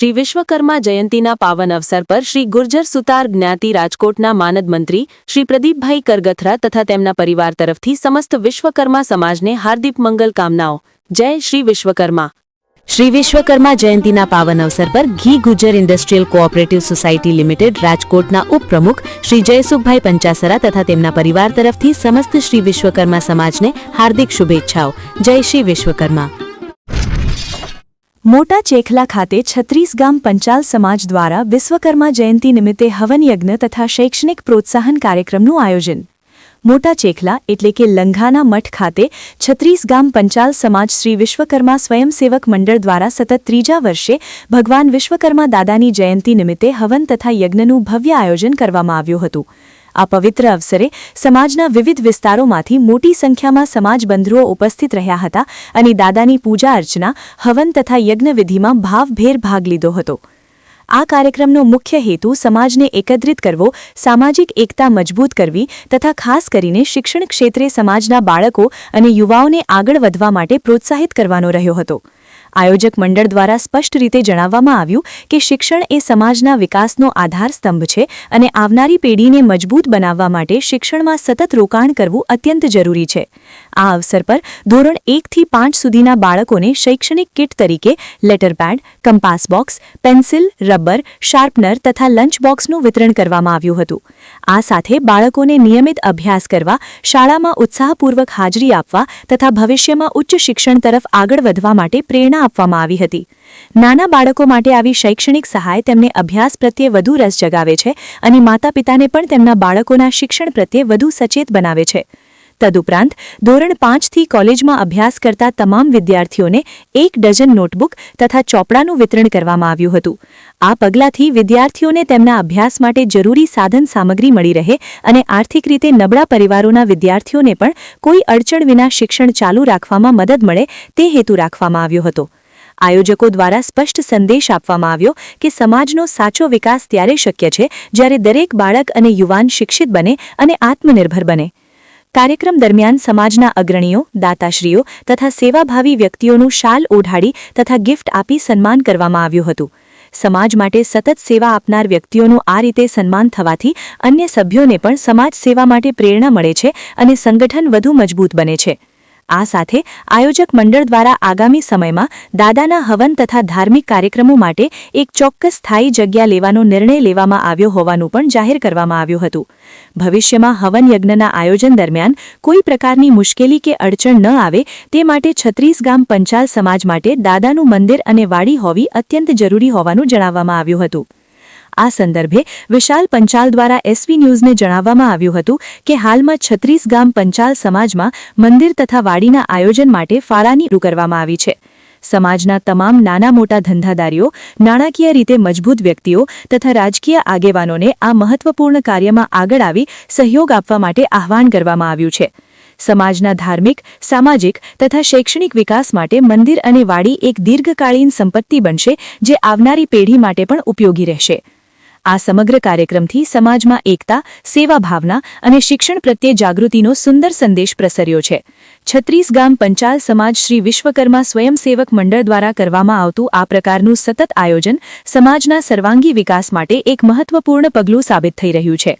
શ્રી વિશ્વકર્મા જયંતીના પાવન અવસર પર શ્રી ગુર્જર સુતાર જ્ઞાતિ રાજકોટના માનદ મંત્રી શ્રી પ્રદીપભાઈ કરગથરા તથા તેમના પરિવાર તરફથી સમસ્ત વિશ્વકર્મા સમાજને હાર્દિક મંગલ કામનાઓ। જય શ્રી વિશ્વકર્મા। श्री विश्वकर्मा जयंतीना पावन अवसर पर घी गुजर इंडस्ट्रियल कोऑपरेटिव सोसायटी लिमिटेड राजकोटना उपप्रमुख श्री जयसुखभाई पंचासरा तथा तेमना परिवार तरफथी समस्त श्री विश्वकर्मा समाजने हार्दिक शुभेच्छाओ। जय श्री विश्वकर्मा। मोटा चेखला खाते 36 गाम पंचाल समाज द्वारा विश्वकर्मा जयंती निमित्ते हवन यज्ञ तथा शैक्षणिक प्रोत्साहन कार्यक्रमનું आयोजन। मोटा चेखला एटले के लंघाना मठ खाते 36 गाम पंचाल समाज श्री विश्वकर्मा स्वयंसेवक मंडल द्वारा सतत त्रीजा वर्षे भगवान विश्वकर्मा दादानी जयंती निमित्ते हवन तथा यज्ञનું भव्य आयोजन કરવામાં આવ્યું હતું। આ પવિત્ર અવસરે સમાજના વિવિધ વિસ્તારોમાંથી મોટી સંખ્યામાં સમાજબંધુઓ ઉપસ્થિત રહ્યા હતા અને દાદાની પૂજા અર્ચના હવન તથા યજ્ઞ વિધિમાં ભાવભેર ભાગ લીધો હતો। આ કાર્યક્રમનો મુખ્ય હેતુ સમાજને એકત્રિત કરવો, સામાજિક એકતા મજબૂત કરવી તથા ખાસ કરીને શિક્ષણ ક્ષેત્રે સમાજના બાળકો અને યુવાઓને આગળ વધવા માટે પ્રોત્સાહિત કરવાનો રહ્યો હતો। આયોજક મંડળ દ્વારા સ્પષ્ટ રીતે જણાવવામાં આવ્યું કે શિક્ષણ એ સમાજના વિકાસનો આધાર સ્તંભ છે અને આવનારી પેઢીને મજબૂત બનાવવા માટે શિક્ષણમાં સતત રોકાણ કરવું અત્યંત જરૂરી છે। આ અવસર પર ધોરણ 1 થી 5 સુધીના બાળકોને શૈક્ષણિક કિટ તરીકે letter pad, compass box, pencil, rubber, sharpener તથા લંચ બોક્સનું વિતરણ કરવામાં આવ્યું હતું। આ સાથે બાળકોને નિયમિત અભ્યાસ કરવા, શાળામાં ઉત્સાહપૂર્વક હાજરી આપવા તથા ભવિષ્યમાં ઉચ્ચ શિક્ષણ તરફ આગળ વધવા માટે પ્રેરણા આપવામાં આવી હતી। નાના બાળકો માટે આવી શૈક્ષણિક સહાય તેમને અભ્યાસ પ્રત્યે વધુ રસ જગાવે છે અને માતાપિતાને પણ તેમના બાળકોના શિક્ષણ પ્રત્યે વધુ સચેત બનાવે છે। તદુપરાંત ધોરણ 5 થી કોલેજમાં અભ્યાસ કરતા તમામ વિદ્યાર્થીઓને 1 ડઝન નોટબુક તથા ચોપડાનું વિતરણ કરવામાં આવ્યું હતું। આ પગલાંથી વિદ્યાર્થીઓને તેમના અભ્યાસ માટે જરૂરી સાધન સામગ્રી મળી રહે અને આર્થિક રીતે નબળા પરિવારોના વિદ્યાર્થીઓને પણ કોઈ અડચણ વિના શિક્ષણ ચાલુ રાખવામાં મદદ મળે તે હેતુ રાખવામાં આવ્યો હતો। આયોજકો દ્વારા સ્પષ્ટ સંદેશ આપવામાં આવ્યો કે સમાજનો સાચો વિકાસ ત્યારે શક્ય છે જ્યારે દરેક બાળક અને યુવાન શિક્ષિત બને અને આત્મનિર્ભર બને। કાર્યક્રમ દરમિયાન સમાજના અગ્રણીઓ, દાતાશ્રીઓ તથા સેવાભાવી વ્યક્તિઓનું શાલ ઓઢાડી તથા ગિફ્ટ આપી સન્માન કરવામાં આવ્યું હતું। સમાજ માટે સતત સેવા આપનાર વ્યક્તિઓનું આ રીતે સન્માન થવાથી અન્ય સભ્યોને પણ સમાજ સેવા માટે પ્રેરણા મળે છે અને સંગઠન વધુ મજબૂત બને છે। આ સાથે આયોજક મંડળ દ્વારા આગામી સમયમાં દાદાના હવન તથા ધાર્મિક કાર્યક્રમો માટે એક ચોક્કસ સ્થાયી જગ્યા લેવાનો નિર્ણય લેવામાં આવ્યો હોવાનું પણ જાહેર કરવામાં આવ્યું હતું। ભવિષ્યમાં હવન યજ્ઞના આયોજન દરમિયાન કોઈ પ્રકારની મુશ્કેલી કે અડચણ ન આવે તે માટે 36 ગામ પંચાલ સમાજ માટે દાદાનું મંદિર અને વાડી હોવી અત્યંત જરૂરી હોવાનું જણાવવામાં આવ્યું હતું। આ સંદર્ભે વિશાલ પંચાલ દ્વારા એસવી ન્યૂઝને જણાવવામાં આવ્યું હતું કે હાલમાં 36 ગામ પંચાલ સમાજમાં મંદિર તથા વાડીના આયોજન માટે ફાળાની શરૂ કરવામાં આવી છે। સમાજના તમામ નાના મોટા ધંધાદારીઓ, નાણાકીય રીતે મજબૂત વ્યક્તિઓ તથા રાજકીય આગેવાનોને આ મહત્વપૂર્ણ કાર્યમાં આગળ આવી સહયોગ આપવા માટે આહવાન કરવામાં આવ્યું છે। સમાજના ધાર્મિક, સામાજિક તથા શૈક્ષણિક વિકાસ માટે મંદિર અને વાડી એક દીર્ઘકાલીન સંપત્તિ બનશે જે આવનારી પેઢી માટે પણ ઉપયોગી રહેશે। આ સમગ્ર કાર્યક્રમથી સમાજમાં એકતા, સેવા ભાવના અને શિક્ષણ પ્રત્યે જાગૃતિનો સુંદર સંદેશ પ્રસર્યો છે। 36 ગામ પંચાલ સમાજ શ્રી વિશ્વકર્મા સ્વયંસેવક મંડળ દ્વારા કરવામાં આવતું આ પ્રકારનું સતત આયોજન સમાજના સર્વાંગી વિકાસ માટે એક મહત્વપૂર્ણ પગલું સાબિત થઈ રહ્યું છે।